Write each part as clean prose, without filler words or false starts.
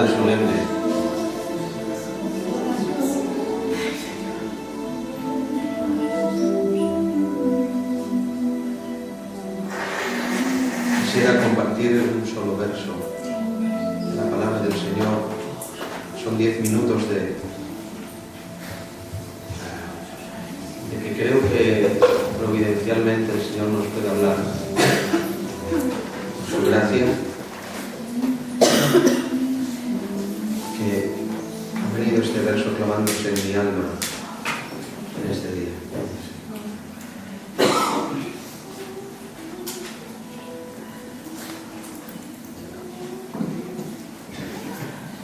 tarde solemne. Quisiera compartir un solo verso de la palabra del Señor. Son 10 minutos de que creo que providencialmente el Señor nos puede hablar por su gracia, que ha venido este verso clavándose en mi alma en este día.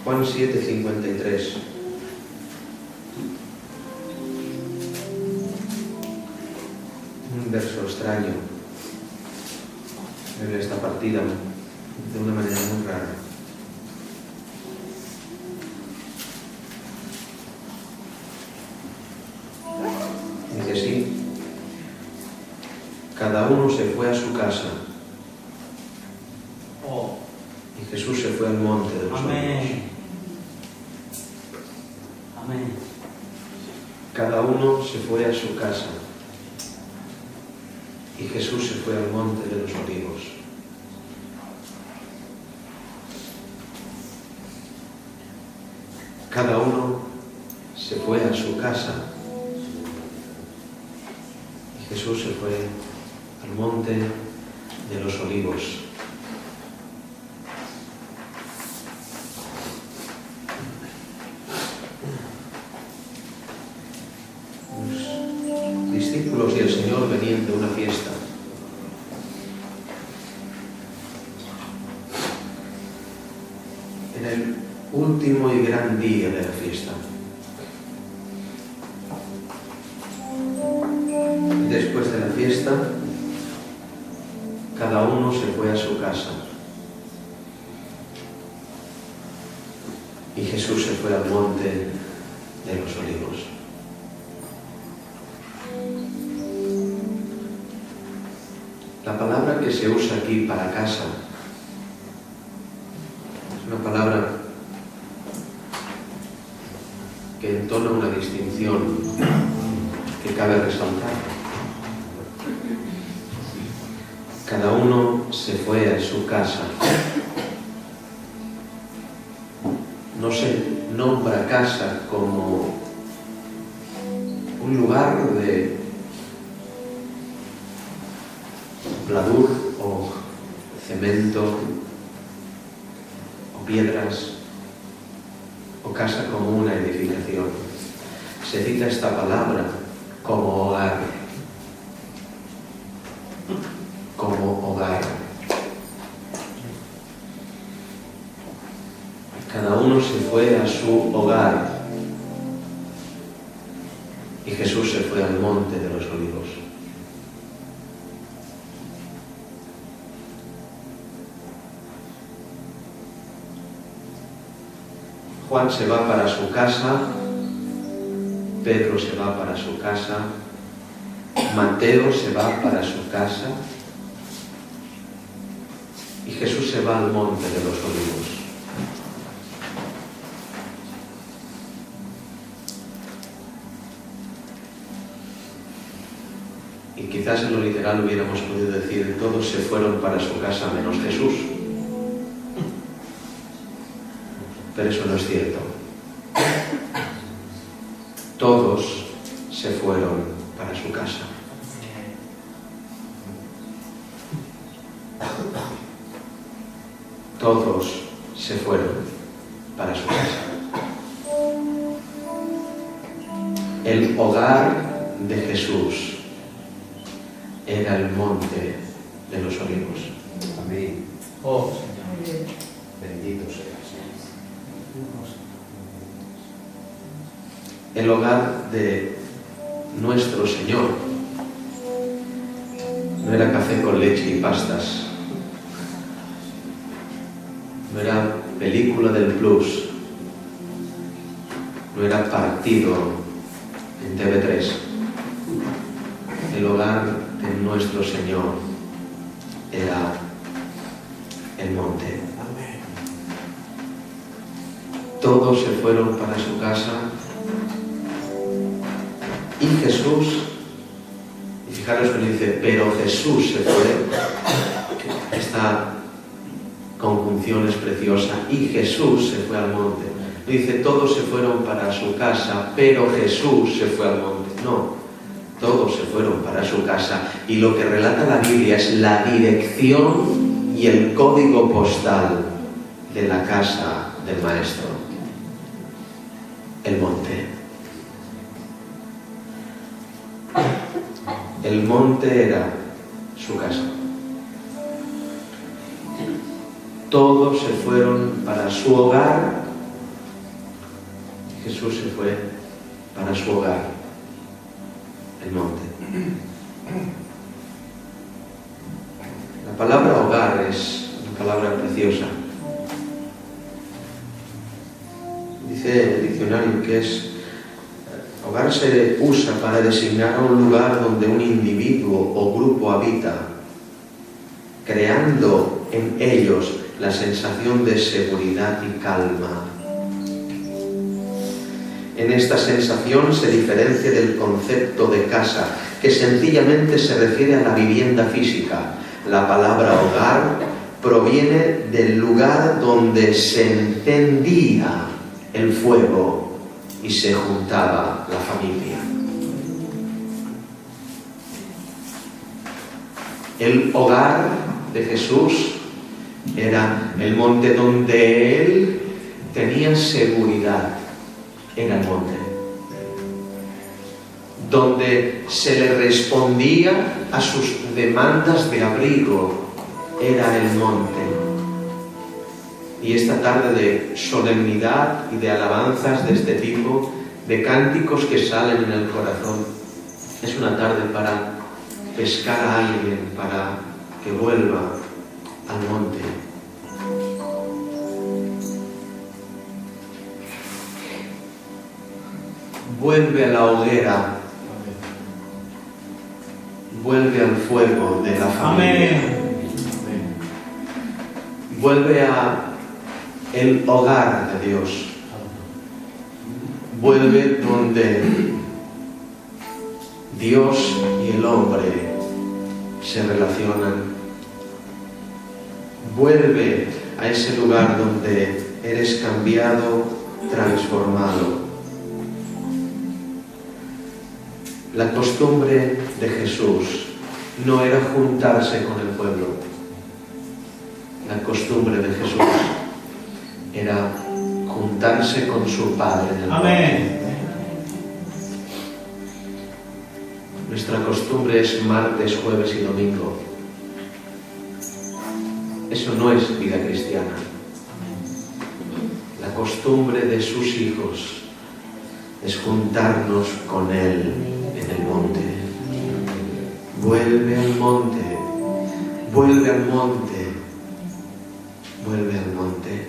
Juan 7:53. Un verso extraño en esta partida de una manera muy rara. Dice así: cada uno se fue a su casa y Jesús se fue al monte de los Olivos. Amén. Cada uno se fue a su casa y Jesús se fue al monte de los Olivos. Cada uno se fue a su casa y Jesús se fue al monte de los Olivos. Los discípulos y el Señor venían de una fiesta. Era el último y gran día de la fiesta. Y después de la fiesta, cada uno se fue a su casa. Y Jesús se fue al monte de los Olivos. La palabra que se usa aquí para casa es una palabra que entona una distinción que cabe resaltar. Cada uno se fue a su casa. No se nombra casa como un lugar de pladur o cemento o piedras o casa como una edificación. Se cita esta palabra como hogar. Como hogar. Cada uno se fue a su hogar y Jesús se fue al monte de los Olivos. Juan se va para su casa, Pedro se va para su casa, Mateo se va para su casa y Jesús se va al monte de los Olivos. Y quizás en lo literal hubiéramos podido decir: todos se fueron para su casa menos Jesús. Pero eso no es cierto. Todos se fueron para su casa. Todos se fueron para su casa. El hogar de Jesús era el monte de los Olivos. Amén. Oh, Señor. Bendito seas. El hogar de nuestro Señor no era café con leche y pastas, no era película del Plus, no era partido en TV3. El hogar de nuestro Señor era el monte. fueron para su casa y Jesús, y fijaros que dice, pero Jesús se fue. Esta conjunción es preciosa. Y Jesús se fue al monte. No dice, todos se fueron para su casa, pero Jesús se fue al monte. No, todos se fueron para su casa. Y lo que relata la Biblia es la dirección y el código postal de la casa del Maestro. El monte. El monte era su casa. Todos se fueron para su hogar. Jesús se fue para su hogar, el monte. La palabra hogar es una palabra preciosa. Dice el diccionario que hogar se usa para designar a un lugar donde un individuo o grupo habita, creando en ellos la sensación de seguridad y calma. En esta sensación se diferencia del concepto de casa, que sencillamente se refiere a la vivienda física. La palabra hogar proviene del lugar donde se encendía el fuego y se juntaba la familia. El hogar de Jesús era el monte donde Él tenía seguridad. Era el monte. Donde se le respondía a sus demandas de abrigo. Era el monte. Y esta tarde de solemnidad y de alabanzas de este tipo, de cánticos que salen en el corazón, es una tarde para pescar a alguien, para que vuelva al monte. Vuelve a la hoguera, vuelve al fuego de la familia. Vuelve a el hogar de Dios. Vuelve donde Dios y el hombre se relacionan. Vuelve a ese lugar donde eres cambiado, transformado. La costumbre de Jesús no era juntarse con el pueblo. La costumbre de Jesús era juntarse con su Padre en el monte. Nuestra costumbre es martes, jueves y domingo. Eso no es vida cristiana. La costumbre de sus hijos es juntarnos con Él en el monte. Vuelve al monte, vuelve al monte, vuelve al monte.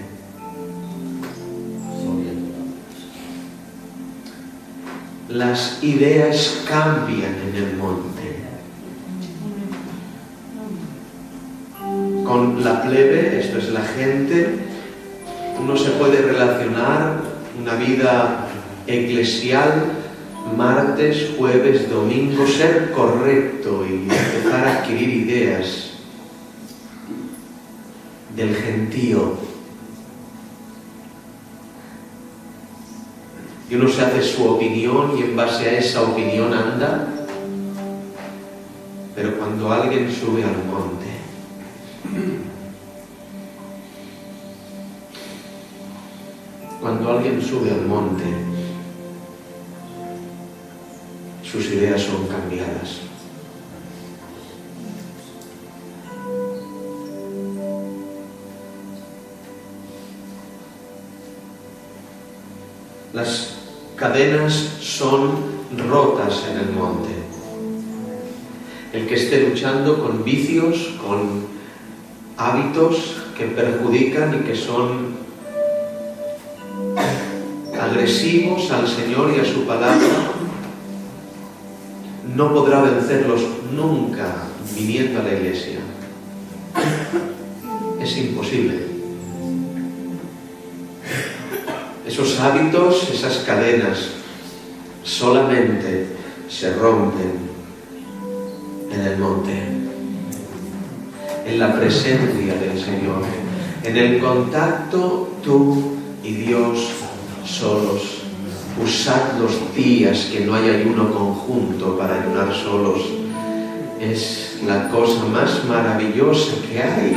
Las ideas cambian en el monte. Con la plebe, esto es la gente, uno se puede relacionar una vida eclesial, martes, jueves, domingo, ser correcto y empezar a adquirir ideas del gentío. Y uno se hace su opinión y en base a esa opinión anda. Pero cuando alguien sube al monte, cuando alguien sube al monte, sus ideas son cambiadas. Las cadenas son rotas en el monte. El que esté luchando con vicios, con hábitos que perjudican y que son agresivos al Señor y a su palabra, no podrá vencerlos nunca viniendo a la iglesia. Es imposible. Es Esos hábitos, esas cadenas, solamente se rompen en el monte, en la presencia del Señor, en el contacto tú y Dios solos. Usad los días que no hay ayuno conjunto para ayunar solos. Es la cosa más maravillosa que hay.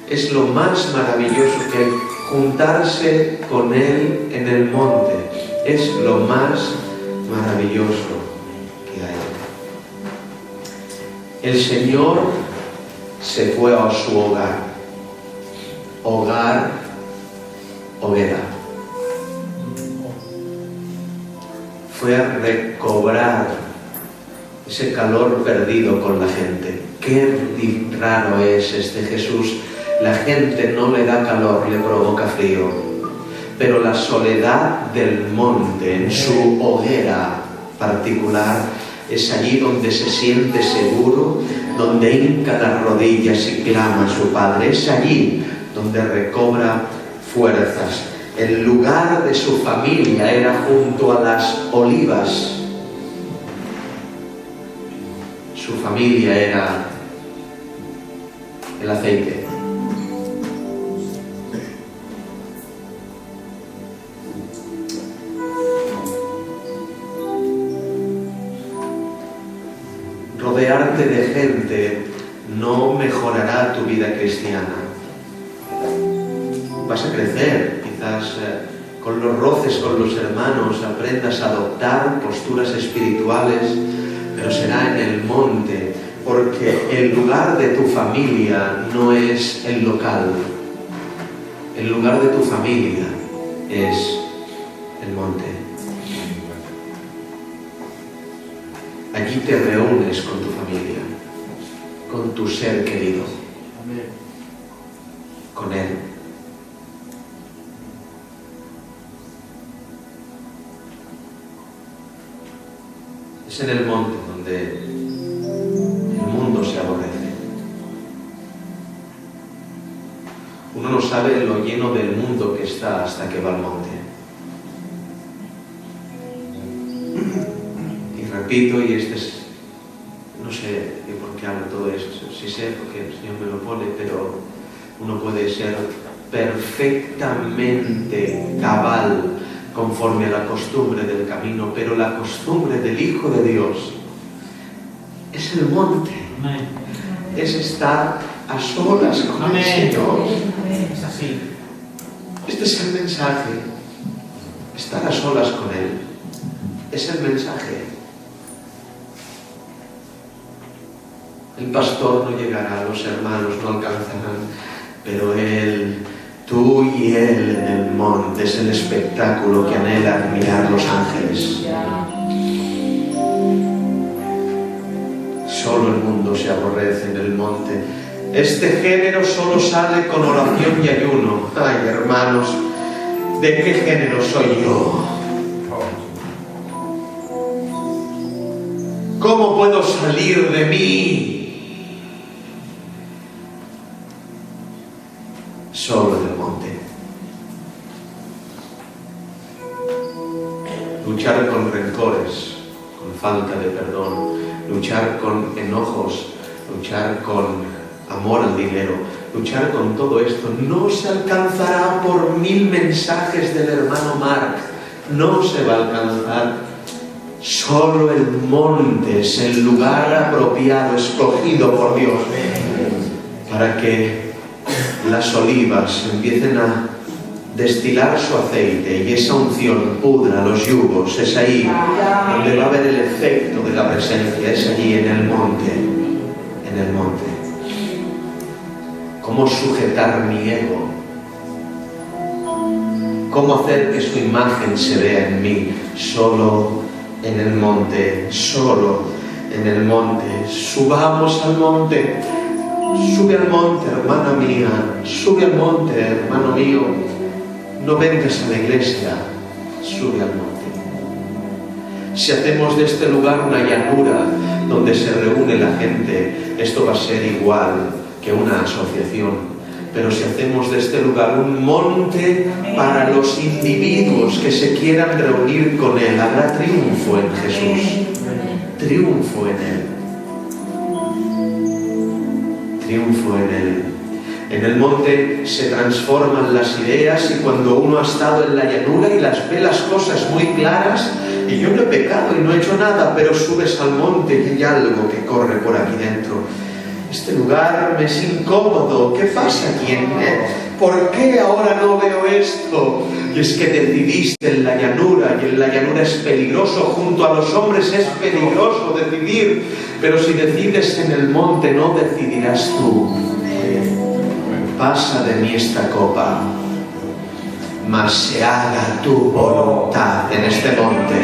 Es lo más maravilloso que hay, juntarse con Él en el monte. Es lo más maravilloso que hay. El Señor se fue a su hogar. Hogar, hoguera. Fue a recobrar ese calor perdido con la gente. Qué raro es este Jesús. La gente no le da calor, le provoca frío. Pero la soledad del monte, en su hoguera particular, es allí donde se siente seguro, donde hinca las rodillas y clama a su Padre. Es allí donde recobra fuerzas. El lugar de su familia era junto a las olivas. Su familia era el aceite. Rodearte de gente no mejorará tu vida cristiana. Vas a crecer, quizás con los roces con los hermanos aprendas a adoptar posturas espirituales, pero será en el monte, porque el lugar de tu familia no es el local. El lugar de tu familia es el monte. Allí te reúnes con tu familia, con tu ser querido, con Él. Es en el monte donde el mundo se aborrece. Uno no sabe lo lleno del mundo que está hasta que va al monte. Y repito, y este es, no sé por qué hablo todo esto, sí sé porque el Señor me lo pone, pero uno puede ser perfectamente cabal conforme a la costumbre del camino, pero la costumbre del Hijo de Dios es el monte. Amén. Es estar a solas con Amén. El Señor. Es así. Este es el mensaje. Estar a solas con Él es el mensaje. El pastor no llegará, los hermanos no alcanzarán, pero Él, tú y Él en el monte es el espectáculo que anhelan mirar los ángeles. Solo el mundo se aborrece en el monte. Este género solo sale con oración y ayuno. Ay, hermanos, ¿de qué género soy yo? ¿Cómo puedo salir de mí? Solo en el monte. Luchar con rencores, con falta de perdón, luchar con enojos, luchar con amor al dinero, luchar con todo esto no se alcanzará por 1000 mensajes del hermano Mark. No se va a alcanzar. Solo el monte es el lugar apropiado, escogido por Dios, para que las olivas empiecen a destilar su aceite y esa unción pudra los yugos. Es ahí donde va a haber el efecto de la presencia, es allí en el monte, en el monte. ¿Cómo sujetar mi ego? ¿Cómo hacer que su imagen se vea en mí? Solo en el monte, solo en el monte. Subamos al monte. Sube al monte, hermana mía. Sube al monte, hermano mío. No vengas a la iglesia. Sube al monte. Si hacemos de este lugar una llanura donde se reúne la gente, esto va a ser igual que una asociación. Pero si hacemos de este lugar un monte para los individuos que se quieran reunir con Él, habrá triunfo en Jesús. Triunfo en Él. Triunfo en Él. En el monte se transforman las ideas, y cuando uno ha estado en la llanura y ve las cosas muy claras, y yo no he pecado y no he hecho nada, pero subes al monte y hay algo que corre por aquí dentro. Este lugar me es incómodo. ¿Qué pasa aquí? ¿Por qué ahora no veo esto? Y es que decidiste en la llanura, y en la llanura es peligroso. Junto a los hombres es peligroso decidir, pero si decides en el monte no decidirás tú. Pasa de mí esta copa, mas se haga tu voluntad en este monte.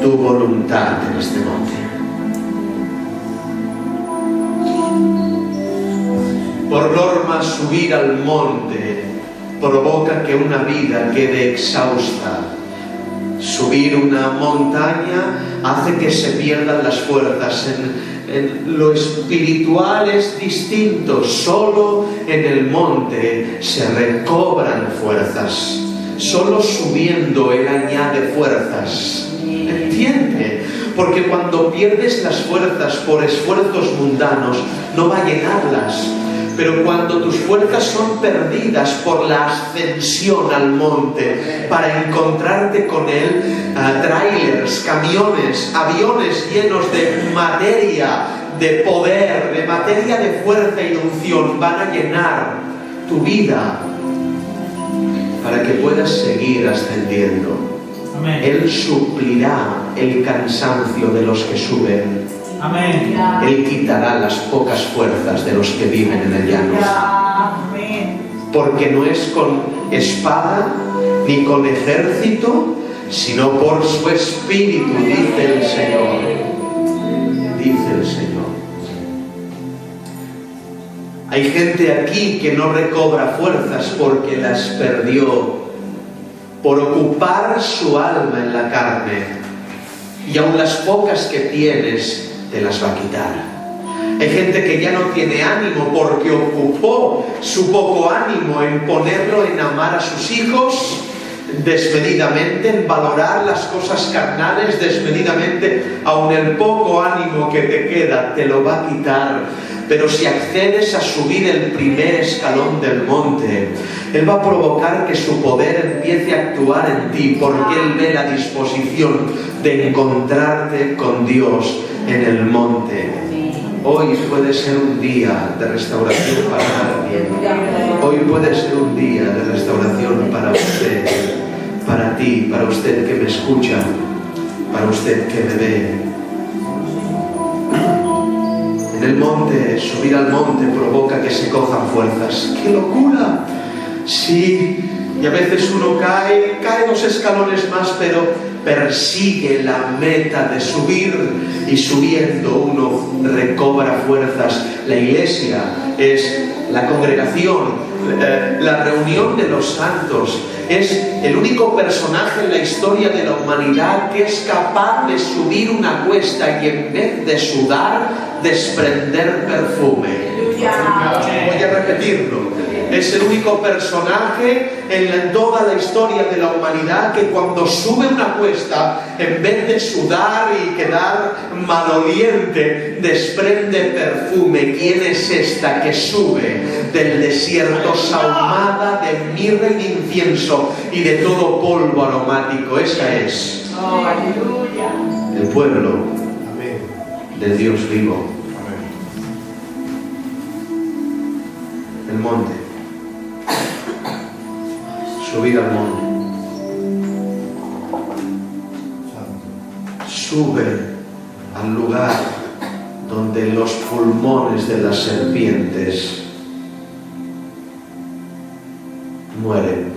Tu voluntad en este monte. Por norma, subir al monte provoca que una vida quede exhausta. Subir una montaña hace que se pierdan las fuerzas. En lo espiritual es distinto. Solo en el monte se recobran fuerzas. Solo subiendo Él añade fuerzas. ¿Entiende? Porque cuando pierdes las fuerzas por esfuerzos mundanos, no va a llenarlas. Pero cuando tus fuerzas son perdidas por la ascensión al monte, para encontrarte con Él, trailers, camiones, aviones llenos de materia, de poder, de materia de fuerza y de unción, van a llenar tu vida para que puedas seguir ascendiendo. Amén. Él suplirá el cansancio de los que suben. Amén. Él quitará las pocas fuerzas de los que viven en el llano. Porque no es con espada ni con ejército, sino por su espíritu, dice el Señor. Dice el Señor. Hay gente aquí que no recobra fuerzas porque las perdió por ocupar su alma en la carne, y aun las pocas que tienes te las va a quitar. Hay gente que ya no tiene ánimo porque ocupó su poco ánimo en ponerlo en amar a sus hijos desmedidamente, en valorar las cosas carnales desmedidamente. Aun el poco ánimo que te queda te lo va a quitar. Pero si accedes a subir el primer escalón del monte, Él va a provocar que su poder empiece a actuar en ti, porque Él ve la disposición de encontrarte con Dios en el monte. Hoy puede ser un día de restauración para alguien. Hoy puede ser un día de restauración para usted, para ti, para usted que me escucha, para usted que me ve. En el monte, subir al monte provoca que se cojan fuerzas. ¡Qué locura! Sí, y a veces uno cae 2 escalones más, pero persigue la meta de subir, y subiendo uno recobra fuerzas. La iglesia es la congregación, la reunión de los santos. Es el único personaje en la historia de la humanidad que es capaz de subir una cuesta y en vez de sudar, desprender perfume. Voy a repetirlo. Es el único personaje en toda la historia de la humanidad que cuando sube una cuesta, en vez de sudar y quedar maloliente, desprende perfume. ¿Quién es esta que sube del desierto sahumada de mirra y de incienso y de todo polvo aromático? Esa es el pueblo de Dios vivo. El monte. Subir al monte. Sube al lugar donde los pulmones de las serpientes mueren.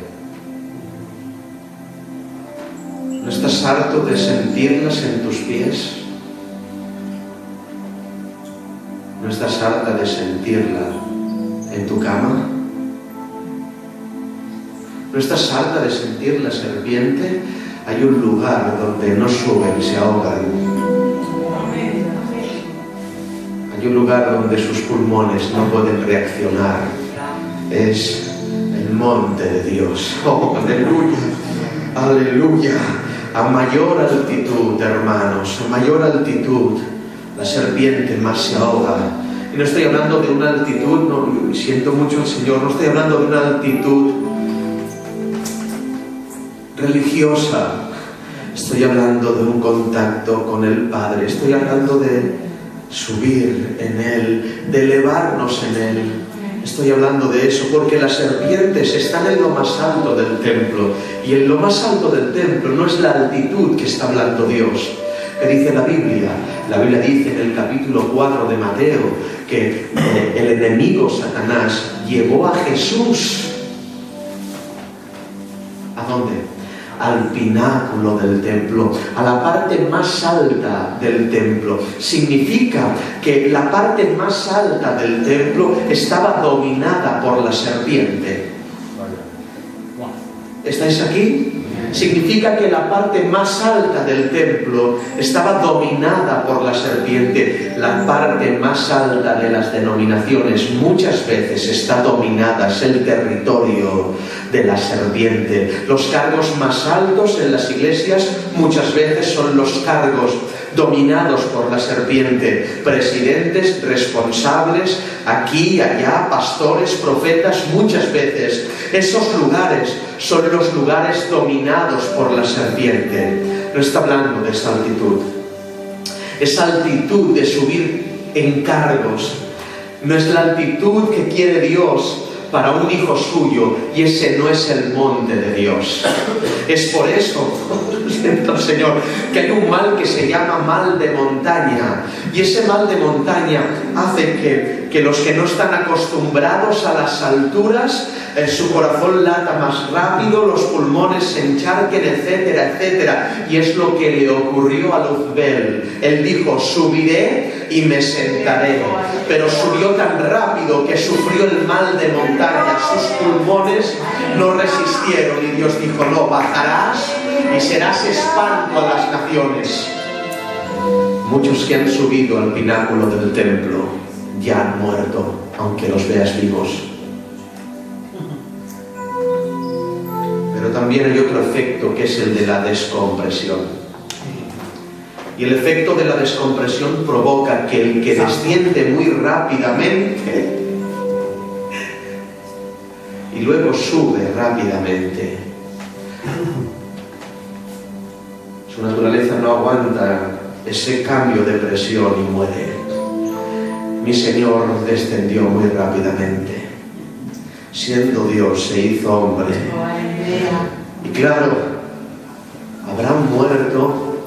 ¿No estás harto de sentirlas en tus pies? ¿No estás harta de sentirla en tu cama? ¿No estás harta de sentir la serpiente? Hay un lugar donde no suben, se ahogan. Hay Hay un lugar donde sus pulmones no pueden reaccionar. Es el monte de Dios. ¡Oh, aleluya! ¡Aleluya! A mayor altitud, hermanos, a mayor altitud, la serpiente más se ahoga. Y no estoy hablando de una altitud, no, siento mucho al Señor, no estoy hablando de una altitud religiosa. Estoy hablando de un contacto con el Padre. Estoy hablando de subir en Él, de elevarnos en Él. Estoy hablando de eso porque las serpientes están en lo más alto del templo. Y en lo más alto del templo no es la altitud que está hablando Dios. ¿Qué dice la Biblia? La Biblia dice en el capítulo 4 de Mateo que el enemigo Satanás llevó a Jesús. ¿A dónde? Al pináculo del templo, a la parte más alta del templo. Significa que la parte más alta del templo estaba dominada por la serpiente. ¿Estáis aquí? Significa que la parte más alta del templo estaba dominada por la serpiente. La parte más alta de las denominaciones muchas veces está dominada, es el territorio de la serpiente. Los cargos más altos en las iglesias muchas veces son los cargos dominados por la serpiente. Presidentes, responsables, aquí, allá, pastores, profetas, muchas veces esos lugares son los lugares dominados por la serpiente. No está hablando de esa altitud. Esa altitud de subir en cargos no es la altitud que quiere Dios para un hijo suyo, y ese no es el monte de Dios. Es por eso, Señor, que hay un mal que se llama mal de montaña, y ese mal de montaña hace que los que no están acostumbrados a las alturas, su corazón lata más rápido, los pulmones se encharquen, etcétera, etcétera. Y es lo que le ocurrió a Luzbel. Él dijo: subiré y me sentaré. Pero subió tan rápido que sufrió el mal de montaña. Sus pulmones no resistieron y Dios dijo: no, bajarás y serás espanto a las naciones. Muchos que han subido al pináculo del templo ya han muerto, aunque los veas vivos. Pero también hay otro efecto, que es el de la descompresión. Y el efecto de la descompresión provoca que el que desciende muy rápidamente y luego sube rápidamente, su naturaleza no aguanta ese cambio de presión y muere. Mi Señor descendió muy rápidamente. Siendo Dios, se hizo hombre. Y claro, habrá muerto,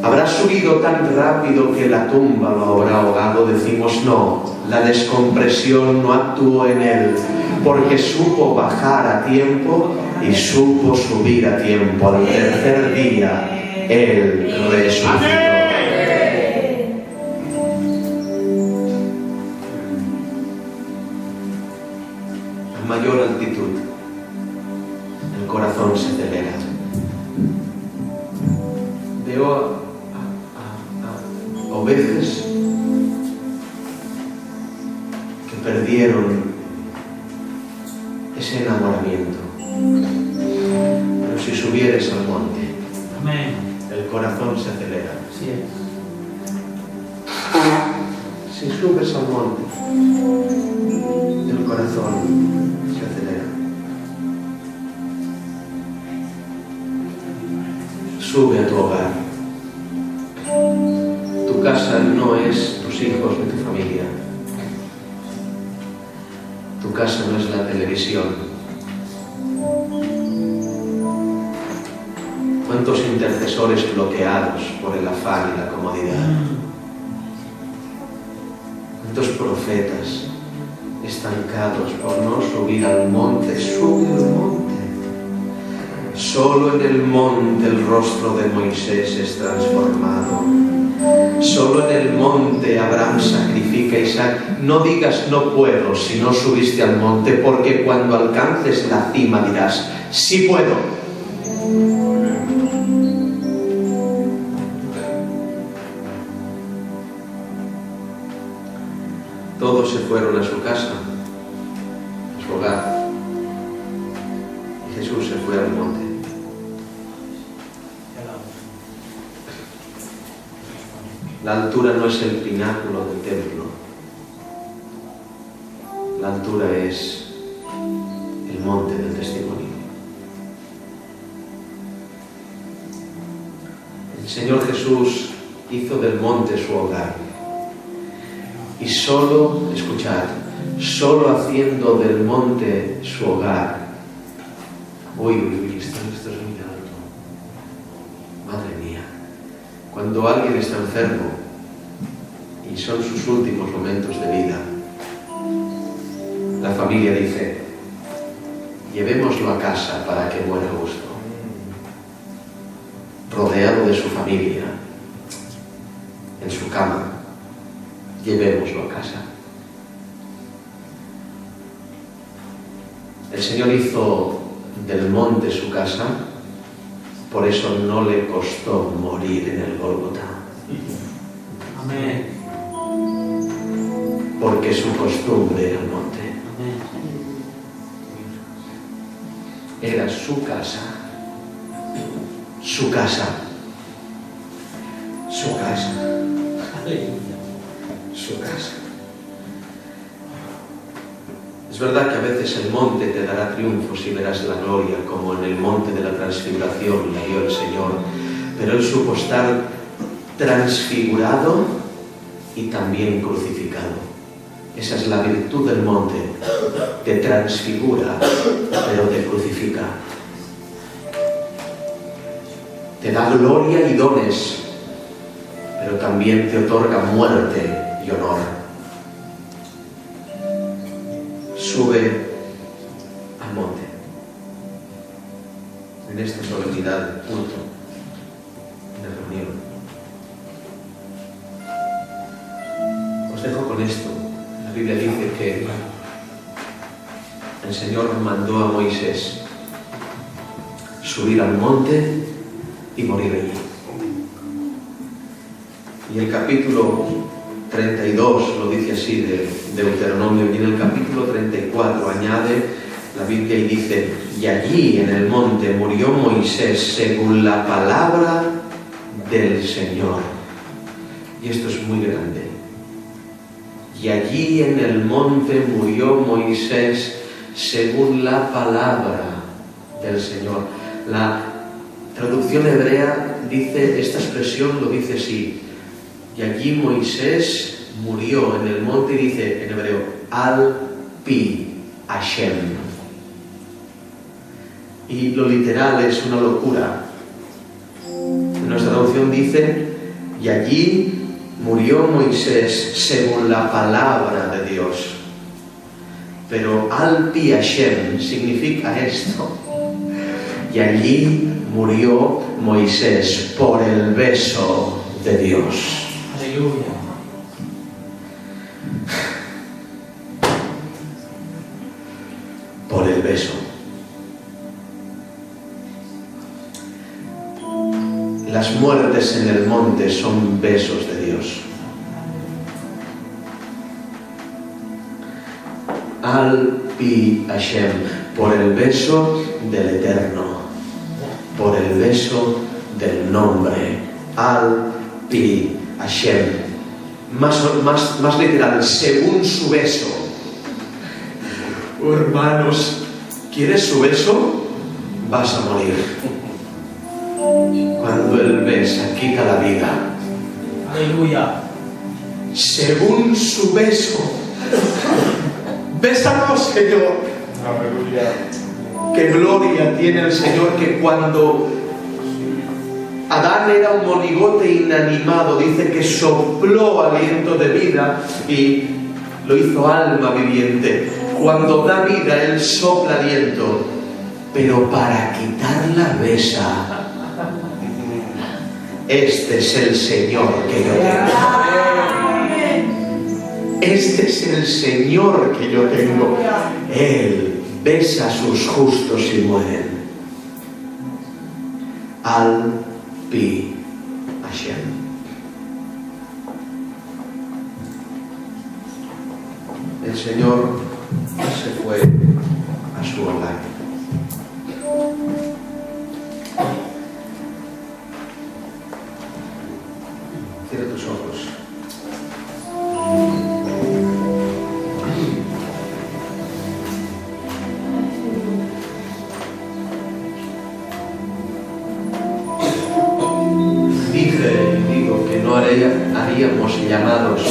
habrá subido tan rápido que la tumba lo habrá ahogado. Decimos: no, la descompresión no actuó en él, porque supo bajar a tiempo y supo subir a tiempo. Al tercer día, él resucitó. Mayor altitud, el corazón se acelera. Veo a ovejas que perdieron ese enamoramiento. Pero si subieres al monte, amén, el corazón se acelera. Sí es. Si subes al monte, el corazón se acelera. Sube a tu hogar. Tu casa no es tus hijos ni tu familia. Tu casa no es la televisión. ¿Cuántos intercesores bloqueados por el afán y la comodidad? ¿Cuántos profetas estancados por no subir al monte? Sube al monte. Solo en el monte el rostro de Moisés es transformado. Solo en el monte Abraham sacrifica a Isaac. No digas no puedo si no subiste al monte, porque cuando alcances la cima dirás: sí puedo. Todos se fueron a su casa, a su hogar. Y Jesús se fue al monte. La altura no es el pináculo del templo. La altura es el monte del testimonio. El Señor Jesús hizo del monte su hogar. Y solo, escuchad, solo haciendo del monte su hogar. Uy, esto es muy alto. Madre mía. Cuando alguien está enfermo y son sus últimos momentos de vida, la familia dice: llevémoslo a casa para que muera a gusto. Rodeado de su familia, en su cama, llevémoslo a casa. El Señor hizo del monte su casa, por eso no le costó morir en el Gólgota. Amén. Porque su costumbre era el monte. Era su casa. Su casa. Su casa. Su casa. Es verdad que a veces el monte te dará triunfos y verás la gloria, como en el monte de la transfiguración la vio el Señor, pero Él supo estar transfigurado y también crucificado. Esa es la virtud del monte. Te transfigura, pero te crucifica. Te da gloria y dones, pero también te otorga muerte y honor. Sube al monte en esta solemnidad de culto, de reunión. Os dejo con esto. La Biblia dice que el Señor mandó a Moisés subir al monte y morir allí. Y el capítulo 32 lo dice así de Deuteronomio, y en el capítulo 34 añade la Biblia y dice: y allí en el monte murió Moisés según la palabra del Señor. Y esto es muy grande. Y allí en el monte murió Moisés según la palabra del Señor. La traducción hebrea dice, esta expresión lo dice así: y allí Moisés murió en el monte, y dice en hebreo, al pi Hashem. Y lo literal es una locura. En nuestra traducción dice: y allí murió Moisés según la palabra de Dios. Pero al pi Hashem significa esto: y allí murió Moisés por el beso de Dios. Aleluya. Por el beso. Las muertes en el monte son besos de Dios. Al pi Hashem, por el beso del Eterno, por el beso del nombre. Al pi Hashem, más literal, según su beso. Oh, hermanos, ¿quieres su beso? Vas a morir. Cuando Él besa, quita la vida. Aleluya. Según su beso. Bésanos, Señor. Aleluya. Qué gloria tiene el Señor, que cuando Adán era un monigote inanimado, dice que sopló aliento de vida y lo hizo alma viviente. Cuando da vida, Él sopla aliento, pero para quitar la besa. Este es el Señor que yo tengo. Este es el Señor que yo tengo. Él besa a sus justos y mueren. Al pi Hashem. el Señor se fue a su hogar. Cierra tus ojos. Dije y digo que no haríamos llamados.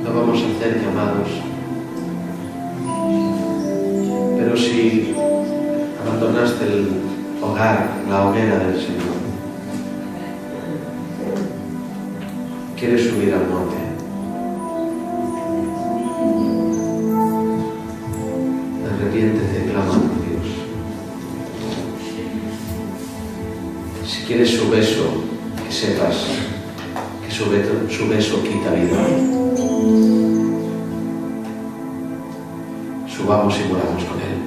No vamos a hacer llamados. Pero si abandonaste el hogar, la hoguera del Señor, quieres subir al monte, arrepiéntete, clama a Dios. Si quieres su beso, que sepas que su beso quita vida. Subamos y moramos con Él.